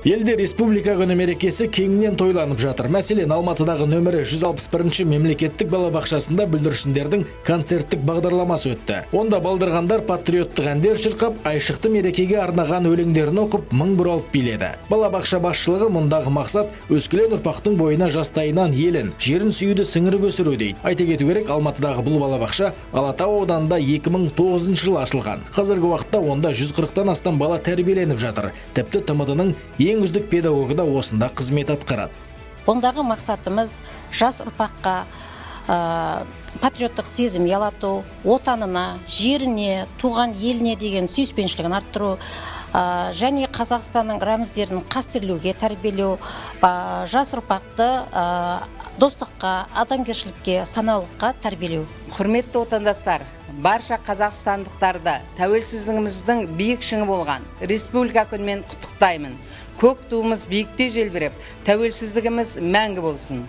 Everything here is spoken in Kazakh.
Елде республика күні мерекесі кеңінен тойланып жатыр. Мәселен, Алматыдағы нөмірі 161 мемлекеттік балабақшасында бүлдіршіндердің концерттік бағдарламасы өтті. Онда балдырғандар патриоттық әндер шырқап, айшықты мерекеге арнаған өлеңдерін оқып, мың бұралып биледі. Балабақша басшылығы мұндағы мақсат өскелең ұрпақтың бойына жастайынан елін, жерін сүюді сіңіріп өсіру дейді. Айта кету керек, Алматыдағы бұл балабақша Алатау ауданында 2009 жылы ашылған. Қазіргі уақытта онда 140-тан астам бала тәрбиеленіп жатыр. Тіпті ТМТ-ның ең үздік педагогі да осында қызмет атқарады. Ондағы мақсатымыз жас ұрпаққа патриоттық сезім ұялату, отанына, жеріне, туған еліне деген сүйіспеншілігін арттыру, және Қазақстанның рәміздерін қастерлеуге тәрбиелеу, жас ұрпақты достыққа, адамгершілікке, саналылыққа тәрбиелеу. Құрметті отандастар, барша қазақстандықтарды тәуелсіздігіміздің биік шыңы болған республика күнімен құттықтаймын. Көк туымыз биікте желбіреп, тәуелсіздігіміз мәңгі болсын.